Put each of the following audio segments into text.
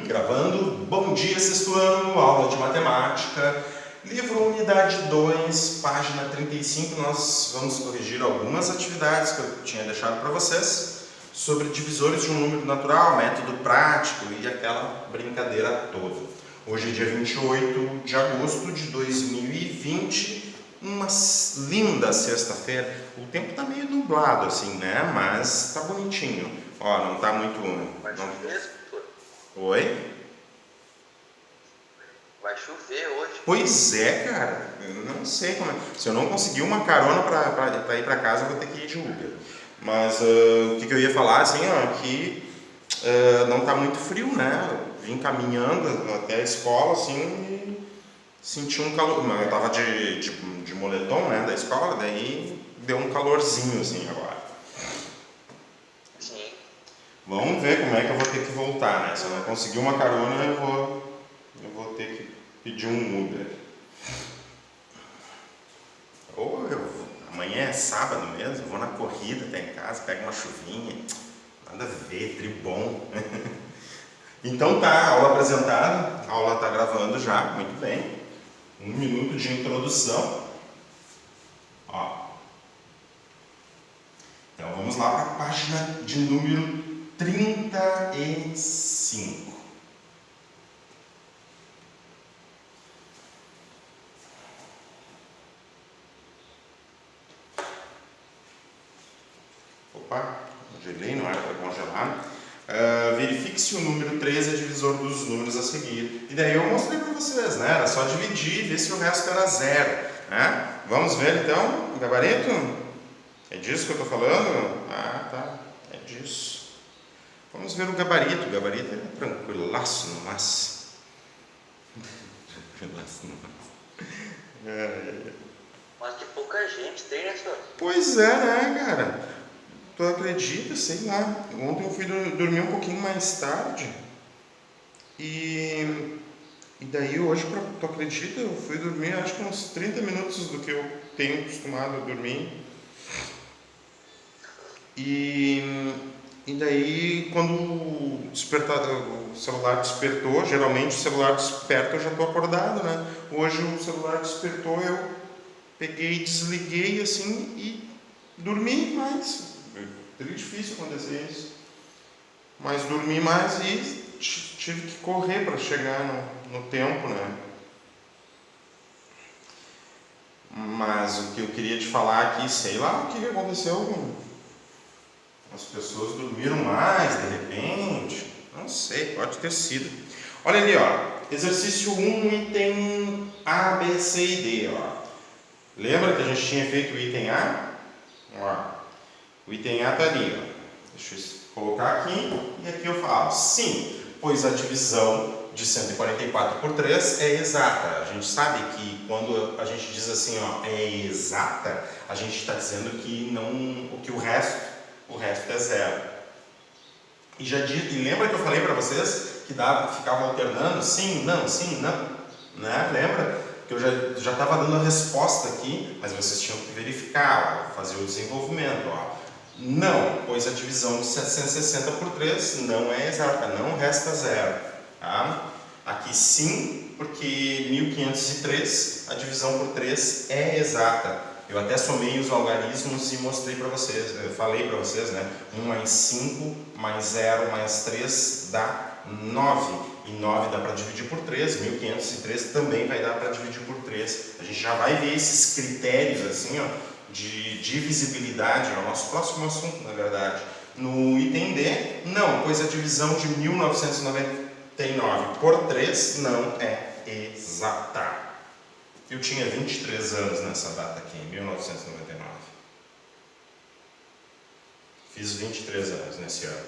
Gravando. Bom dia, sexto ano, aula de matemática, livro Unidade 2, página 35. Nós vamos corrigir algumas atividades que eu tinha deixado para vocês sobre divisores de um número natural, método prático e aquela brincadeira toda. Hoje é dia 28 de agosto de 2020, uma linda sexta-feira. O tempo está meio nublado assim, né? Mas está bonitinho. Ó, não está muito... Vai chover, professor? Oi? Vai chover hoje. Pois é, cara. Eu não sei como é. Se eu não conseguir uma carona para ir para casa, eu vou ter que ir de Uber. Mas o que eu ia falar, assim, ó, que não tá muito frio, né? Eu vim caminhando até a escola, assim, e senti um calor. Eu tava de moletom, né, da escola, daí deu um calorzinho, assim, agora. Sim. Vamos ver como é que eu vou ter que voltar, né? Se eu não conseguir uma carona, eu vou ter que pedir um Uber. Ou amanhã é sábado mesmo, vou na corrida até em casa, pego uma chuvinha, nada a ver, tribom. Então tá, aula apresentada, a aula tá gravando já, muito bem. 1 minuto de introdução. Ó. Então vamos lá para a página de número 35. Opa, congelei, não era para congelar. Verifique se o número 13 é divisor dos números a seguir. E daí eu mostrei para vocês, né? Era só dividir e ver se o resto era zero. Né? Vamos ver então o gabarito? É disso que eu estou falando? Ah, tá. É disso. Vamos ver o gabarito. O gabarito é tranquilaço no máximo. Tranquilaço no máximo. Mas que pouca gente tem, né, senhor? Pois é, né, cara? Tu acredita? Sei lá. Ontem eu fui dormir um pouquinho mais tarde. E daí hoje, tu acredita? Eu fui dormir acho que uns 30 minutos do que eu tenho acostumado a dormir. E daí quando o celular despertou, geralmente o celular desperta, eu já estou acordado, né? Hoje o celular despertou, eu peguei, desliguei assim e dormi mais. É difícil acontecer isso. Mas dormi mais e tive que correr para chegar no tempo, né? Mas o que eu queria te falar aqui, sei lá o que aconteceu. As pessoas dormiram mais de repente. Não sei, pode ter sido. Olha ali, ó. Exercício 1, item A, B, C e D, ó. Lembra que a gente tinha feito o item A? Ó. O item A está ali, ó. Deixa eu colocar aqui e aqui eu falo sim, pois a divisão de 144 por 3 é exata. A gente sabe que quando a gente diz assim, ó, é exata, a gente está dizendo que não, que o resto é zero. E lembra que eu falei para vocês que ficava alternando sim, não, né? Lembra? Que eu já estava dando a resposta aqui, mas vocês tinham que verificar, ó, fazer o desenvolvimento, ó. Não, pois a divisão de 760 por 3 não é exata, não resta zero. Tá? Aqui sim, porque 1503, a divisão por 3 é exata. Eu até somei os algarismos e mostrei para vocês, eu falei para vocês, né? 1 mais 5, mais 0, mais 3 dá 9. E 9 dá para dividir por 3, 1503 também vai dar para dividir por 3. A gente já vai ver esses critérios assim, ó, de divisibilidade, é o nosso próximo assunto, na verdade. No item D, não, pois a divisão de 1999 por 3 não é exata. Eu tinha 23 anos nessa data aqui, em 1999. Fiz 23 anos nesse ano.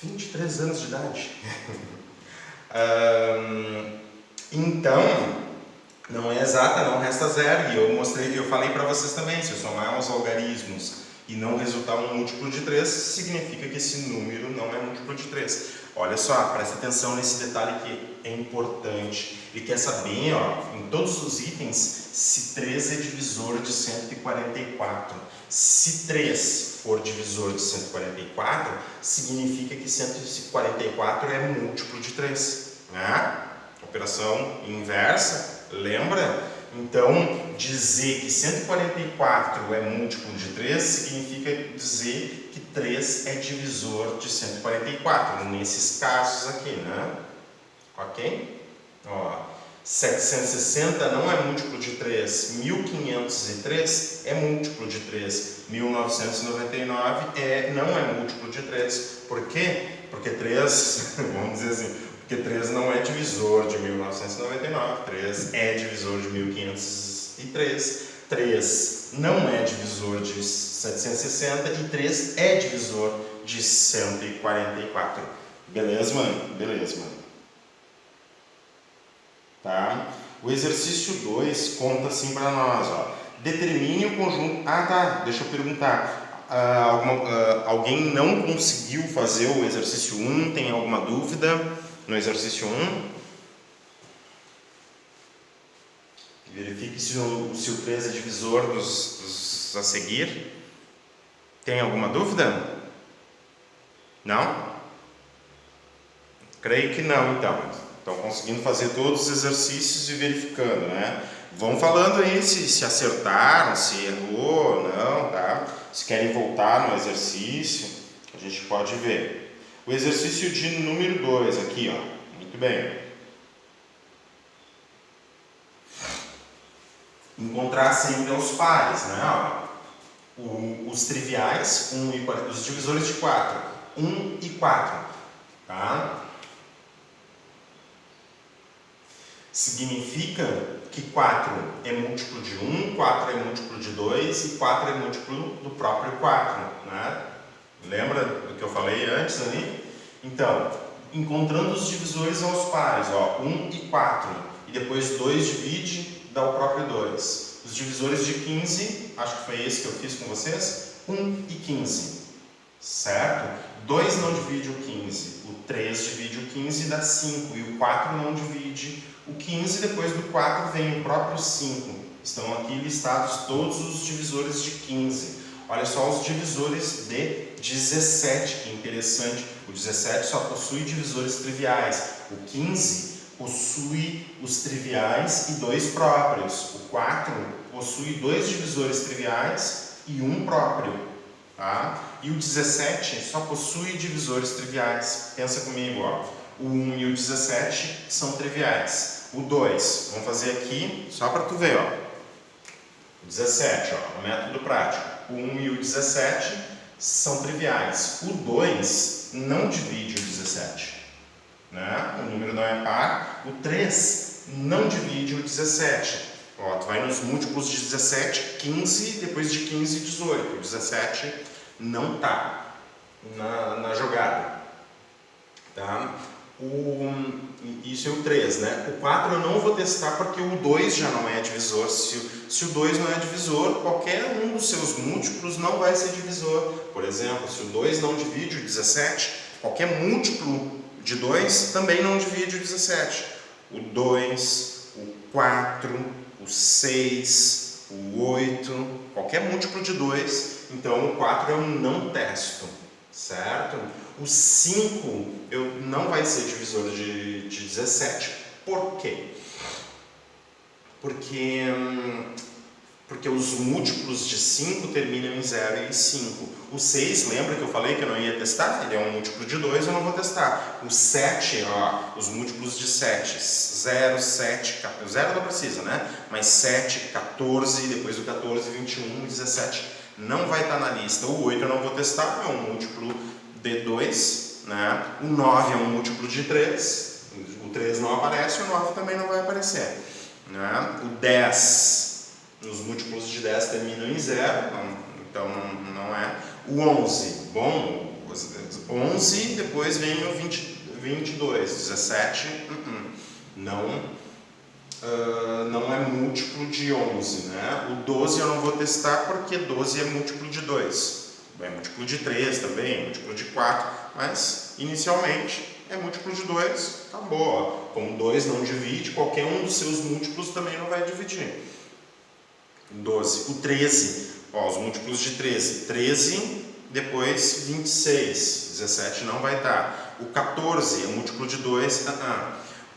23 anos de idade. Então, não é exata, não resta zero. E eu falei para vocês também, se eu somar os algarismos e não resultar um múltiplo de 3, significa que esse número não é múltiplo de 3. Olha só, presta atenção nesse detalhe que é importante. Ele quer saber, ó, em todos os itens, se 3 é divisor de 144. Se 3 for divisor de 144, significa que 144 é múltiplo de 3. Né? Operação inversa, lembra? Então, dizer que 144 é múltiplo de 3 significa dizer que 3 é divisor de 144, nesses casos aqui, né? Ok? Ó, 760 não é múltiplo de 3, 1503 é múltiplo de 3, 1999 não é múltiplo de 3. Por quê? Porque 3, vamos dizer assim, porque 3 não é divisor de 1999, 3 é divisor de 1503, 3 não é divisor de 760 e 3 é divisor de 144. Beleza, mano? Beleza, mano. Tá? O exercício 2 conta assim para nós, ó. Determine o conjunto... Ah, tá, deixa eu perguntar. Alguém não conseguiu fazer o exercício 1? Tem alguma dúvida no exercício 1? Verifique se o 3 é divisor dos a seguir. Tem alguma dúvida? Não? Creio que não, então. Estão conseguindo fazer todos os exercícios e verificando, né? Vão falando aí se acertaram, se errou, não, tá? Se querem voltar no exercício, a gente pode ver. O exercício de número 2 aqui, ó. Muito bem. Encontrar sempre os pares, né? Os triviais, os divisores de 4, 1 e 4, tá? Significa que 4 é múltiplo de 1, 4 é múltiplo de 2 e 4 é múltiplo do próprio 4, né? Lembra do que eu falei antes ali? Então, encontrando os divisores aos pares, ó, 1 e 4, e depois 2 divide, dá o próprio 2. Os divisores de 15, acho que foi esse que eu fiz com vocês, 1 e 15, certo? 2 não divide o 15, o 3 divide o 15 e dá 5, e o 4 não divide o 15, depois do 4 vem o próprio 5. Estão aqui listados todos os divisores de 15. Olha só os divisores de 17, que interessante. O 17 só possui divisores triviais. O 15 possui os triviais e 2 próprios. O 4 possui 2 divisores triviais e 1 próprio. Tá? E o 17 só possui divisores triviais. Pensa comigo, ó. O 1 e o 17 são triviais. O 2, vamos fazer aqui só para tu ver, ó. O 17, ó, o método prático. O 1 e o 17 são triviais. O 2 não divide o 17, né? O número não é par. O 3 não divide o 17. Ó, tu vai nos múltiplos de 17, 15, depois de 15, 18. O 17 não está na jogada. Tá? Isso é o 3, né? O 4 eu não vou testar porque o 2 já não é divisor. Se o 2 não é divisor, qualquer um dos seus múltiplos não vai ser divisor. Por exemplo, se o 2 não divide o 17, qualquer múltiplo de 2 também não divide o 17. O 2, o 4, o 6, o 8, qualquer múltiplo de 2, então o 4 eu não testo, certo? O 5 não vai ser divisor de 17. Por quê? Porque os múltiplos de 5 terminam em 0 e 5. O 6, lembra que eu falei que eu não ia testar? Ele é um múltiplo de 2, eu não vou testar. O 7, ó, os múltiplos de 7, 0, 7, 14, 0 não precisa, né? Mas 7, 14, depois do 14, 21, 17 não vai estar na lista. O 8 eu não vou testar, é um múltiplo de 2, né? O 9 é um múltiplo de 3, o 3 não aparece, o 9 também não vai aparecer, né? O 10, os múltiplos de 10 terminam em 0, então não é. O 11, bom, 11, depois vem o 22, 17, não é múltiplo de 11, né? O 12 eu não vou testar porque 12 é múltiplo de 2. é múltiplo de 3 também, múltiplo de 4, mas inicialmente é múltiplo de 2, acabou. Como 2 não divide, qualquer um dos seus múltiplos também não vai dividir. 12. O 13, ó, os múltiplos de 13. 13, depois 26. 17 não vai dar. O 14 é múltiplo de 2,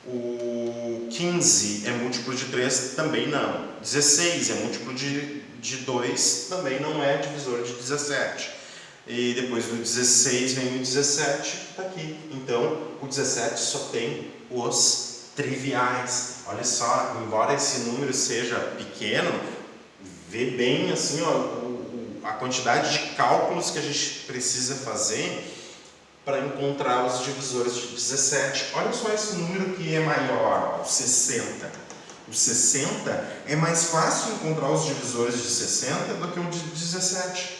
O 15 é múltiplo de 3, também não. 16 é múltiplo de 2, também não é divisor de 17. E depois do 16 vem o 17, que está aqui. Então, o 17 só tem os triviais. Olha só, embora esse número seja pequeno, vê bem assim, ó, a quantidade de cálculos que a gente precisa fazer para encontrar os divisores de 17. Olha só esse número que é maior, ó, o 60. O 60 é mais fácil encontrar os divisores de 60 do que o de 17.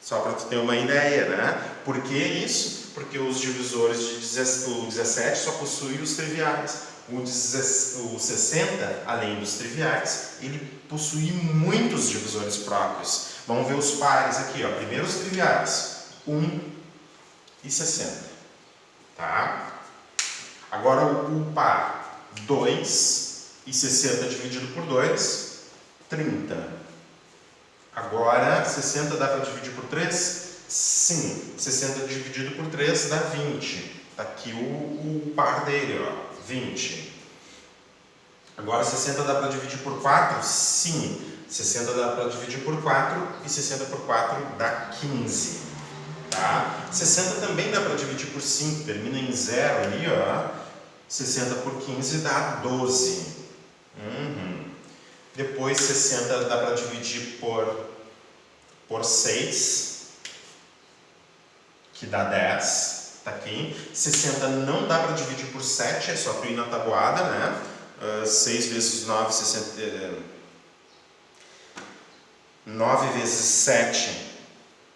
Só para tu ter uma ideia, né? Por que isso? Porque os divisores de 17 só possuem os triviais. O 60, além dos triviais, ele possui muitos divisores próprios. Vamos ver os pares aqui, ó. Primeiro os triviais. 1 e 60. Tá? Agora o par 2 e 60 dividido por 2, 30. Agora, 60 dá para dividir por 3? Sim. 60 dividido por 3 dá 20. Está aqui o par dele, ó, 20. Agora, 60 dá para dividir por 4? Sim. 60 dá para dividir por 4 e 60 por 4 dá 15. Tá? 60 também dá para dividir por 5, termina em 0 ali, ó. 60 por 15 dá 12. Depois 60 dá para dividir por 6, que dá 10. Tá aqui. 60 não dá para dividir por 7, é só tu ir na tabuada, né? 6 vezes 9, 60. 9 vezes 7.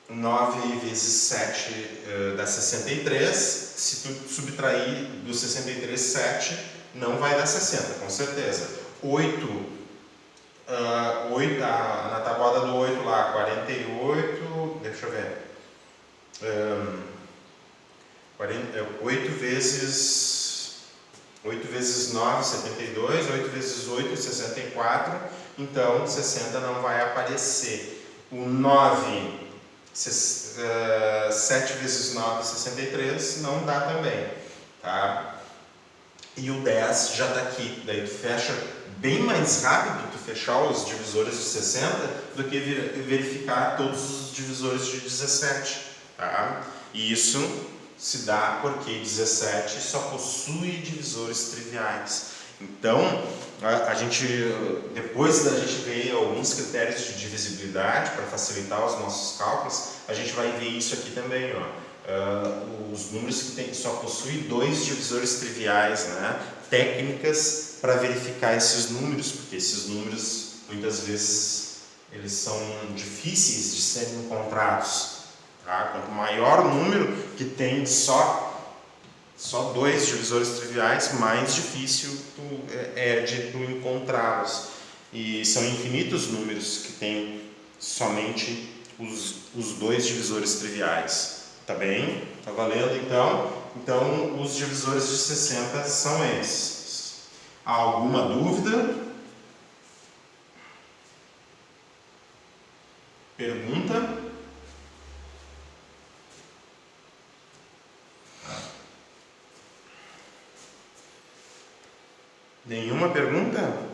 9 vezes 7 dá 63. Se tu subtrair do 63, 7, não vai dar 60, com certeza. 8, na tabuada do 8 lá, 48, deixa eu ver. 8 vezes 9, 72, 8 vezes 8, 64, então 60 não vai aparecer. O 9, 7 vezes 9, 63, não dá também, tá? E o 10 já está aqui, daí tu fecha bem mais rápido tu fechar os divisores de 60 do que verificar todos os divisores de 17, tá? E isso se dá porque 17 só possui divisores triviais. Então, depois da gente ver alguns critérios de divisibilidade para facilitar os nossos cálculos, a gente vai ver isso aqui também, ó. Os números que só possuem 2 divisores triviais, né? Técnicas para verificar esses números, porque esses números muitas vezes eles são difíceis de serem encontrados, tá? Quanto maior o número que tem só 2 divisores triviais, mais difícil é de tu encontrá-los. E são infinitos números que têm somente os 2 divisores triviais. Tá bem? Tá valendo então? Então, os divisores de 60 são esses. Há alguma dúvida? Pergunta? Nenhuma pergunta?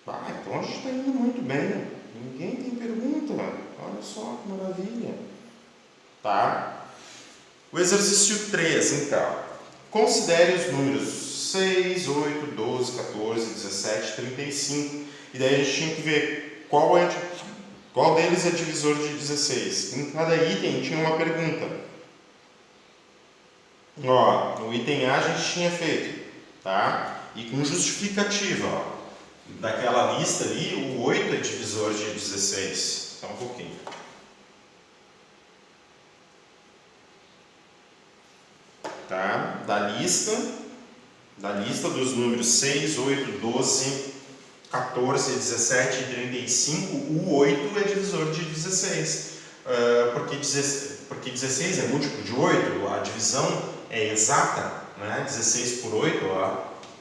Então a gente está indo muito bem. Ninguém tem pergunta. Olha só que maravilha. Tá? O exercício 3, então. Considere os números 6, 8, 12, 14, 17, 35. E daí a gente tinha que ver qual deles é divisor de 16. Em cada item tinha uma pergunta. Ó, no item A a gente tinha feito, tá? E com justificativa, ó. Daquela lista ali, o 8 é divisor de 16. Só um pouquinho. Tá? Da lista dos números 6, 8, 12 14, 17 e 35, o 8 é divisor de 16. Porque 16 é múltiplo de 8, a divisão é exata, né? 16 por 8,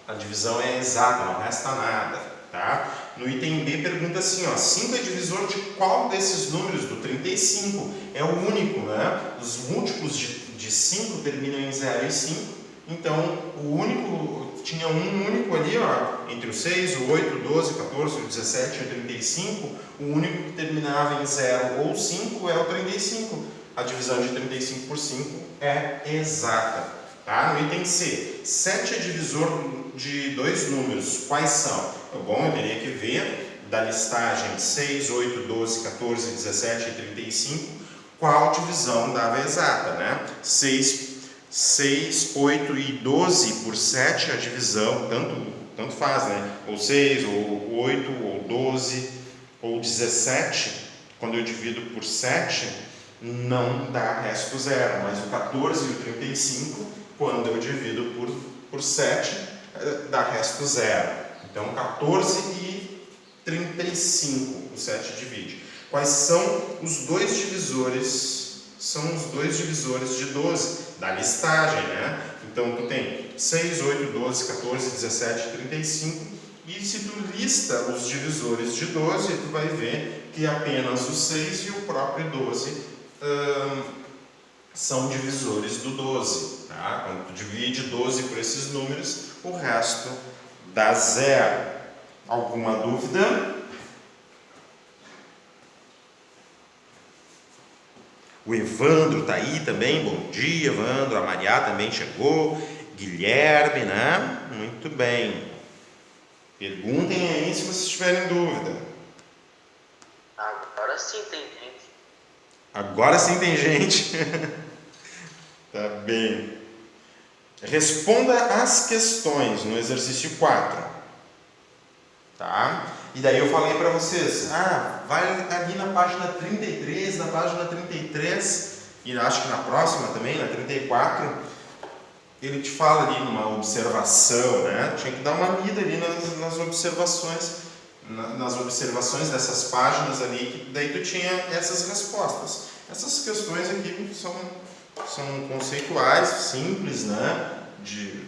a divisão é exata, não resta nada. Tá? No item B pergunta assim, 5 é divisor de qual desses números do 35? É o único, né? Os múltiplos de 5 terminam em 0 e 5, então o único, tinha um único ali, entre o 6, o 8, o 12, o 14, o 17 e o 35, o único que terminava em 0 ou 5 é o 35. A divisão de 35 por 5 é exata. Tá? No item C, 7 é divisor de dois números, quais são? Bom, eu teria que ver da listagem 6, 8, 12, 14, 17 e 35, qual divisão dava exata, né? 6, 8 e 12 por 7, a divisão, tanto faz, né? Ou 6, ou 8, ou 12, ou 17, quando eu divido por 7, não dá resto zero, mas o 14 e o 35, quando eu divido por 7, dá resto zero. Então, 14 e 35, o 7 divide. Quais são os dois divisores? São os dois divisores de 12, da listagem, né? Então, tu tem 6, 8, 12, 14, 17 e 35. E se tu lista os divisores de 12, tu vai ver que apenas o 6 e o próprio 12 são divisores do 12. Tá? Quando tu divide 12 por esses números, o resto dá zero. Alguma dúvida? O Evandro está aí também, bom dia, Evandro. A Maria também chegou. Guilherme, né? Muito bem. Perguntem aí se vocês tiverem dúvida. Agora sim tem gente. Agora sim tem gente. Tá bem. Responda as questões no exercício 4. Tá? E daí eu falei para vocês, vai ali na página 33, na página 33, e acho que na próxima também, na 34, ele te fala ali numa observação, né? Tinha que dar uma lida ali nas observações dessas páginas ali, que daí tu tinha essas respostas. Essas questões aqui são conceituais, simples, né? De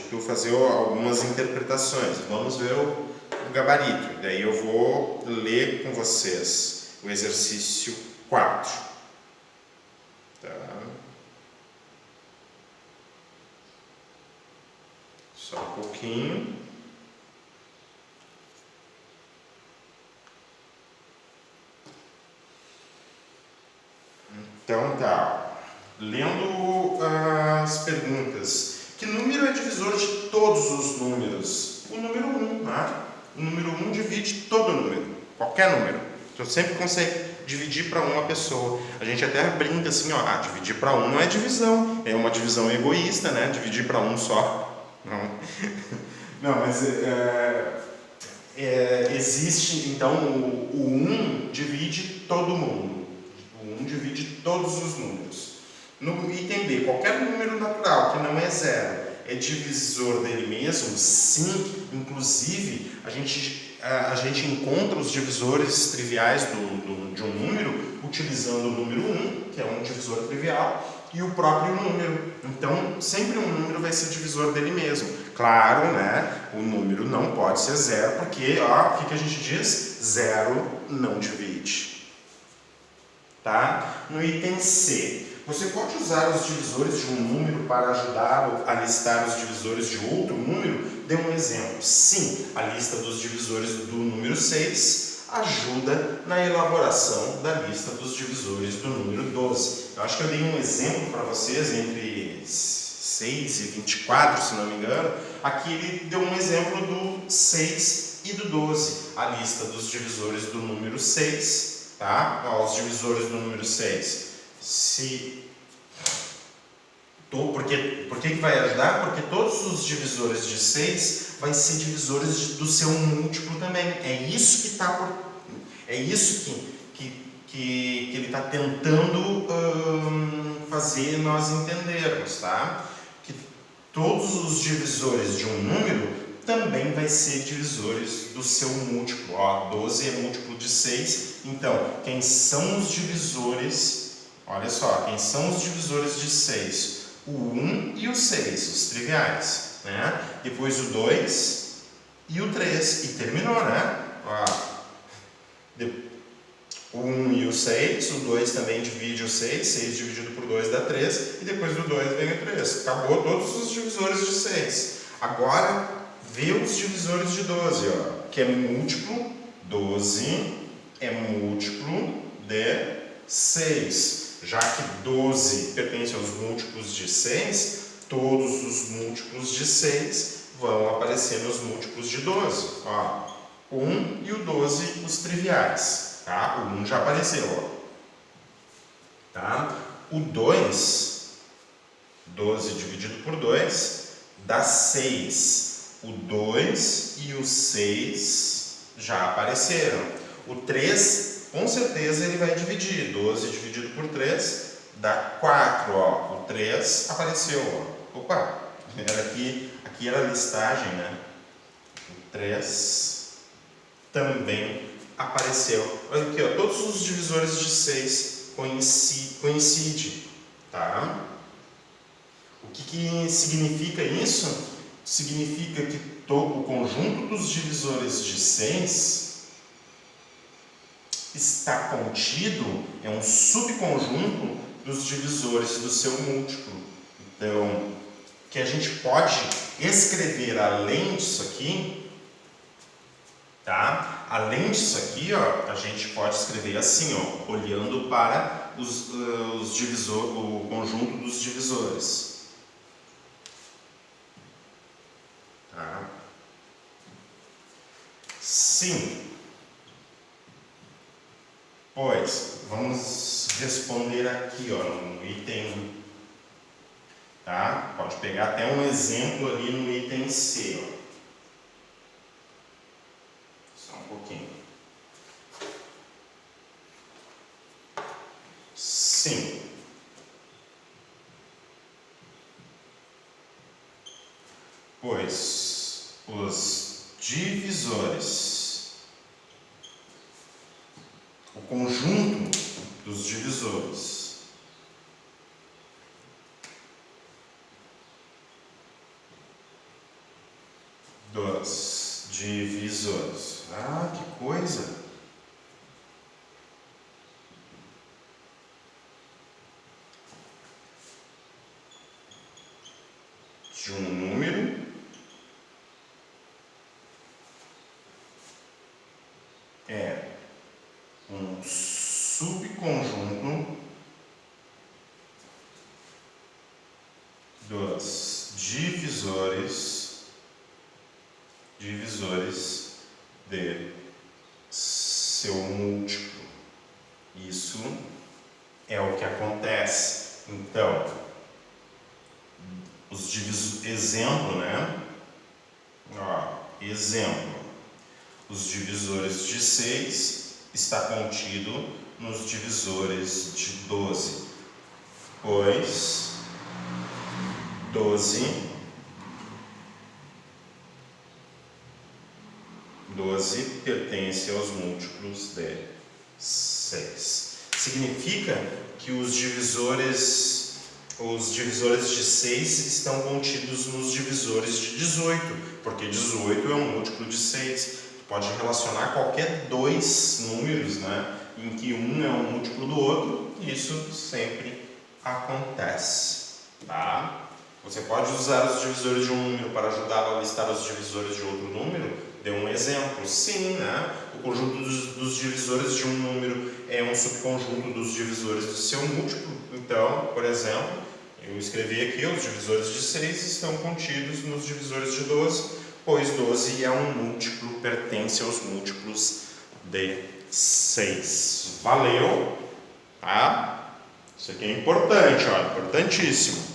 tu fazer algumas interpretações. Vamos ver o gabarito. Daí eu vou ler com vocês o exercício 4. Tá? Só um pouquinho. Então tá. Lendo as perguntas. Que número é divisor de todos os números? O número 1, tá? O número 1 divide todo número, qualquer número. Então sempre consegue dividir para uma pessoa. A gente até brinca assim, dividir para um não é divisão, é uma divisão egoísta, né? Dividir para um só. Não, mas existe, então, o 1 divide todo mundo. O 1 divide todos os números. No item B, qualquer número natural que não é zero é divisor dele mesmo? Sim, inclusive a gente encontra os divisores triviais de um número utilizando o número 1, que é um divisor trivial, e o próprio número. Então, sempre um número vai ser divisor dele mesmo. Claro, né? O número não pode ser zero, porque, o que a gente diz? Zero não divide. Tá? No item C, você pode usar os divisores de um número para ajudá-lo a listar os divisores de outro número? Dê um exemplo. Sim, a lista dos divisores do número 6 ajuda na elaboração da lista dos divisores do número 12. Eu acho que eu dei um exemplo para vocês entre 6 e 24, se não me engano. Aqui ele deu um exemplo do 6 e do 12, a lista dos divisores do número 6. Tá? Os divisores do número 6. Por que vai ajudar? Porque todos os divisores de 6 vai ser divisores do seu múltiplo também. É isso que ele está tentando fazer nós entendermos, tá? Que todos os divisores de um número também vai ser divisores do seu múltiplo. Ó, 12 é múltiplo de 6, então quem são os divisores? Olha só, quem são os divisores de 6? O 1 e o 6, os triviais, né? Depois o 2 e o 3, e terminou, né? Ó, o 1 e o 6, o 2 também divide o 6, 6 dividido por 2 dá 3, e depois do 2 vem o 3. Acabou todos os divisores de 6. Agora, vê os divisores de 12, ó, que é múltiplo, 12 é múltiplo de 6. Já que 12 pertence aos múltiplos de 6, todos os múltiplos de 6 vão aparecer nos múltiplos de 12. Ó, 1 e o 12, os triviais. Tá? O 1 já apareceu. Ó. Tá? O 2, 12 dividido por 2, dá 6. O 2 e o 6 já apareceram. O 3, com certeza, ele vai dividir. 12 dividido por 3 dá 4. Ó. O 3 apareceu. Ó. Opa, era aqui era a listagem, né? O 3 também apareceu. Olha aqui, ó, todos os divisores de 6 coincidem. Tá? O que significa isso? Significa que o conjunto dos divisores de 6 está contido, é um subconjunto dos divisores do seu múltiplo. Então, que a gente pode escrever além disso aqui, tá? Além disso aqui, ó, a gente pode escrever assim, ó, olhando para o conjunto dos divisores. Tá? Sim. Pois, vamos responder aqui, ó, no item. Tá? Pode pegar até um exemplo ali no item C, ó. Só um pouquinho. Sim. Pois os divisores, o conjunto dos divisores Ah, que coisa! De um número é um subconjunto dos divisores de seu múltiplo. Isso é o que acontece. Então, exemplo, né? Ó, exemplo. Os divisores de 6 está contido nos divisores de 12, pois 12 pertence aos múltiplos de 6. Significa que os divisores de 6 estão contidos nos divisores de 18, porque 18 é um múltiplo de 6. Pode relacionar qualquer dois números, né, em que um é um múltiplo do outro, e isso sempre acontece. Tá? Você pode usar os divisores de um número para ajudá-lo a listar os divisores de outro número? Dê um exemplo. Sim, né? O conjunto dos divisores de um número é um subconjunto dos divisores do seu múltiplo. Então, por exemplo, eu escrevi aqui, os divisores de 6 estão contidos nos divisores de 12, pois 12 é um múltiplo, pertence aos múltiplos de 6. Valeu? Tá? Isso aqui é importante, ó, importantíssimo.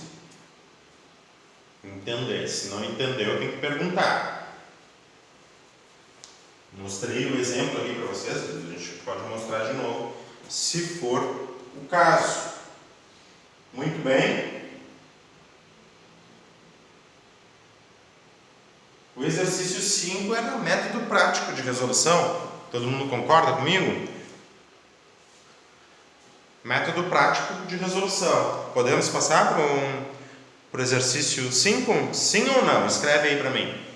Entender. Se não entendeu, tem que perguntar. Mostrei o exemplo ali para vocês, a gente pode mostrar de novo, se for o caso. Muito bem. O exercício 5 era método prático de resolução. Todo mundo concorda comigo? Método prático de resolução. Podemos passar para o exercício 5? Sim ou não? Escreve aí para mim.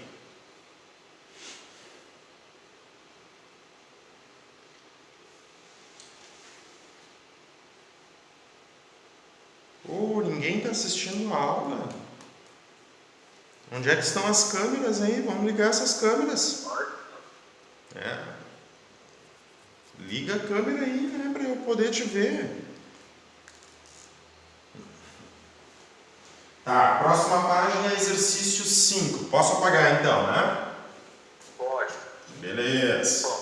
Ninguém está assistindo a aula. Onde é que estão as câmeras aí? Vamos ligar essas câmeras. Liga a câmera aí, né, para eu poder te ver. Tá, próxima página, exercício 5. Posso apagar então, né? Pode. Beleza.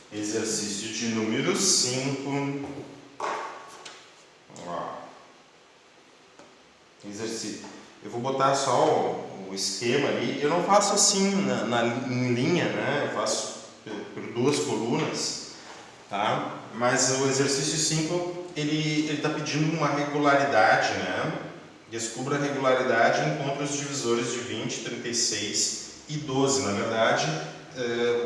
Exercício de número 5. Exercício. Eu vou botar só o esquema ali. Eu não faço assim em linha, né? Eu faço por duas colunas, tá? Mas o exercício 5 ele está pedindo uma regularidade, né? Descubra a regularidade e encontre os divisores de 20, 36 e 12. Na verdade,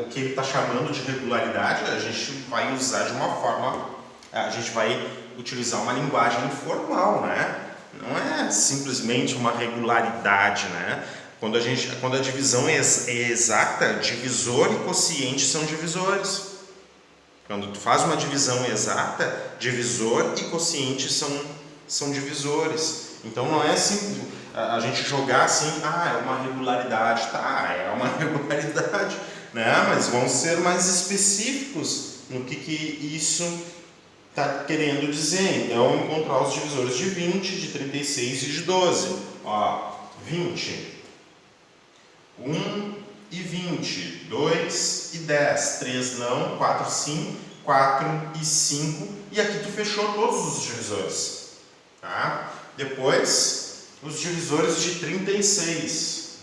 o que ele está chamando de regularidade, a gente vai usar de uma forma, a gente vai utilizar uma linguagem informal, né? Não é simplesmente uma regularidade, né? Quando a divisão é exata, divisor e quociente são divisores. Quando tu faz uma divisão exata, divisor e quociente são divisores. Então não é assim a gente jogar assim, é uma regularidade, tá? É uma regularidade, né? Mas vamos ser mais específicos no que isso está querendo dizer. Então, encontrar os divisores de 20, de 36 e de 12. 20, 1 e 20, 2 e 10, 3 não, 4 sim, 4 e 5. E aqui tu fechou todos os divisores. Tá? Depois, os divisores de 36.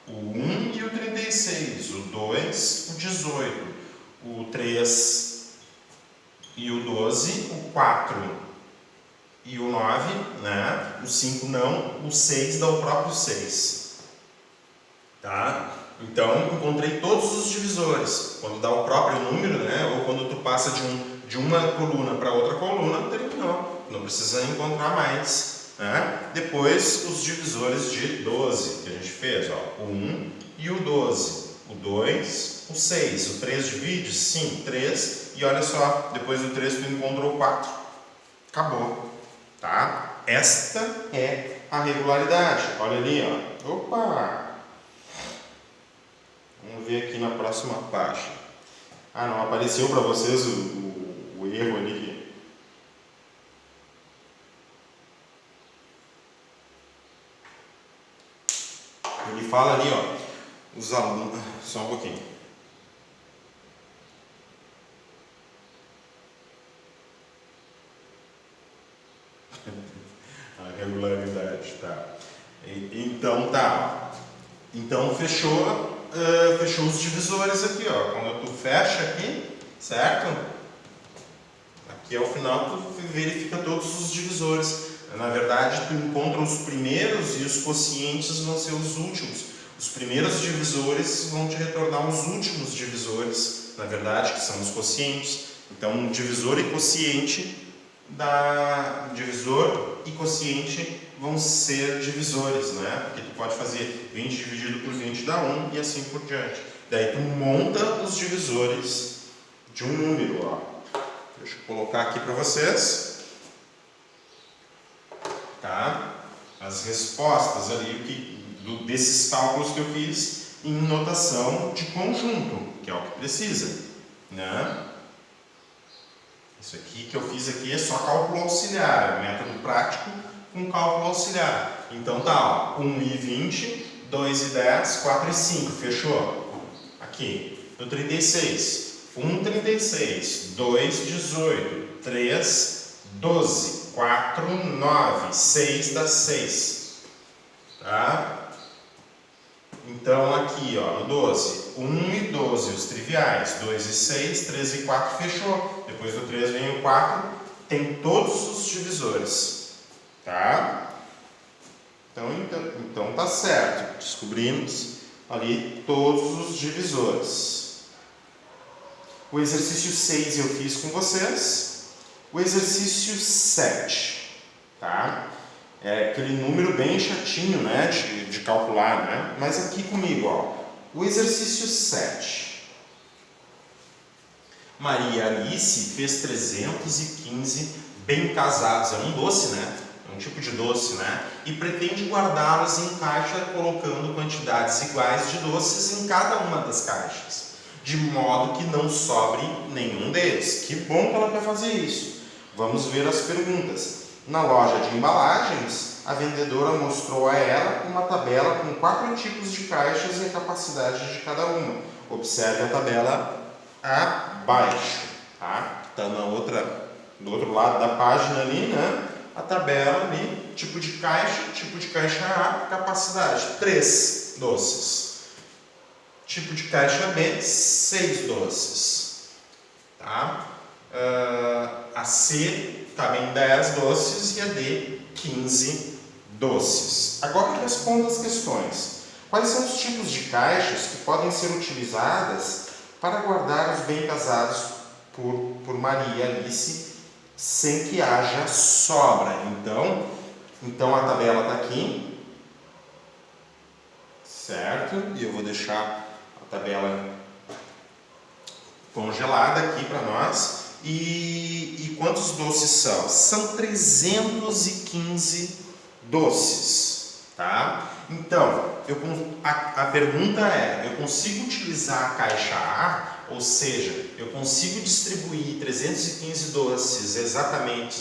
O 1 e o 36, o 2, o 18, o 3 e o 12, o 4 e o 9, né? O 5 não, o 6 dá o próprio 6. Tá? Então, encontrei todos os divisores. Quando dá o próprio número, né? Ou quando tu passa de uma coluna para outra coluna, terminou. Não precisa encontrar mais. Né? Depois, os divisores de 12, que a gente fez. O 1 e o 12. O 2, o 6. O 3 divide? Sim, 3. E olha só, depois do 3 tu encontrou 4. Acabou. Tá? Esta é a regularidade. Olha ali, ó. Opa! Vamos ver aqui na próxima página. Não apareceu para vocês o erro ali. Ele fala ali, ó, os alunos... Só um pouquinho. A regularidade, tá. Então, tá. Então, fechou os divisores aqui, ó. Quando tu fecha aqui, certo? Aqui ao final tu verifica todos os divisores. Na verdade, tu encontra os primeiros e os quocientes vão ser os últimos. Os primeiros divisores vão te retornar os últimos divisores, na verdade, que são os quocientes. Então, divisor e quociente divisor e quociente vão ser divisores, né? Porque tu pode fazer 20 dividido por 20 dá 1 e assim por diante. Daí tu monta os divisores de um número, ó. Deixa eu colocar aqui para vocês. Tá? As respostas ali desses cálculos que eu fiz em notação de conjunto, que é o que precisa, né? Isso aqui que eu fiz aqui é só cálculo auxiliar, é método prático com cálculo auxiliar. Então tá, ó, 1 e 20, 2 e 10, 4 e 5, fechou? Aqui, no 36, 1, 36, 2, 18, 3, 12, 4, 9, 6 dá 6. Tá? Então aqui, ó, no 12, 1 e 12, os triviais, 2 e 6, 3 e 4, fechou. Depois do 3 vem o 4, tem todos os divisores, tá? Então tá certo, descobrimos ali todos os divisores. O exercício 6 eu fiz com vocês. O exercício 7, tá? É aquele número bem chatinho, né, de calcular, né? Mas aqui comigo, ó, o exercício 7. Maria Alice fez 315 bem casados. É um doce, né? É um tipo de doce, né? E pretende guardá-los em caixa colocando quantidades iguais de doces em cada uma das caixas, de modo que não sobre nenhum deles. Que bom que ela quer fazer isso. Vamos ver as perguntas. Na loja de embalagens, a vendedora mostrou a ela uma tabela com 4 tipos de caixas e a capacidade de cada uma. Observe a tabela abaixo, tá? Está do outro lado da página ali, né? A tabela ali, tipo de caixa A, capacidade 3 doces. Tipo de caixa B, 6 doces, tá? A C cabem 10 doces e a D 15 doces. Agora responda as questões. Quais são os tipos de caixas que podem ser utilizadas para guardar os bem casados por Maria e Alice sem que haja sobra? Então a tabela está aqui, certo? E eu vou deixar a tabela congelada aqui para nós. E quantos doces são? São 315 doces, tá? Então, a pergunta é, eu consigo utilizar a caixa A, ou seja, eu consigo distribuir 315 doces exatamente,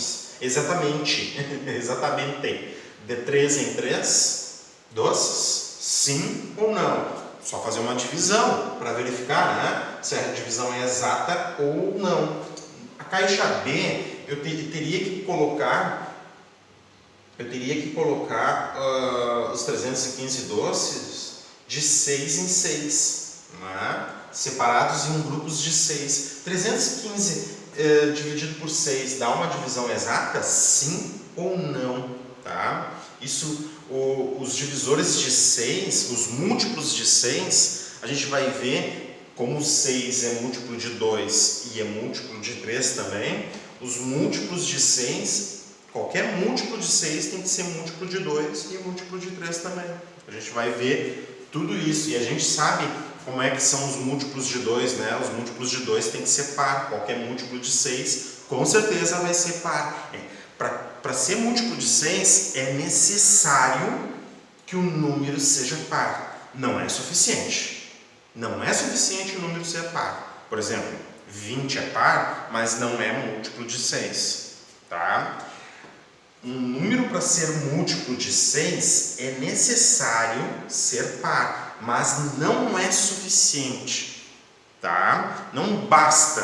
de 3 em 3 doces? Sim ou não? Só fazer uma divisão para verificar, né, se a divisão é exata ou não. A caixa B, eu teria que colocar os 315 doces de 6 em 6, né? Separados em grupos de 6. 315 dividido por 6 dá uma divisão exata? Sim ou não? Tá? Os divisores de 6, os múltiplos de 6, a gente vai ver como 6 é múltiplo de 2 e é múltiplo de 3 também. Os múltiplos de 6, qualquer múltiplo de 6 tem que ser múltiplo de 2 e múltiplo de 3 também. A gente vai ver tudo isso e a gente sabe como é que são os múltiplos de 2, né? Os múltiplos de 2 tem que ser par. Qualquer múltiplo de 6 com certeza vai ser par. Para ser múltiplo de 6 é necessário que o número seja par. Não é suficiente. Não é suficiente o número ser par. Por exemplo, 20 é par, mas não é múltiplo de 6. Tá? Um número para ser múltiplo de 6 é necessário ser par, mas não é suficiente. Tá? Não basta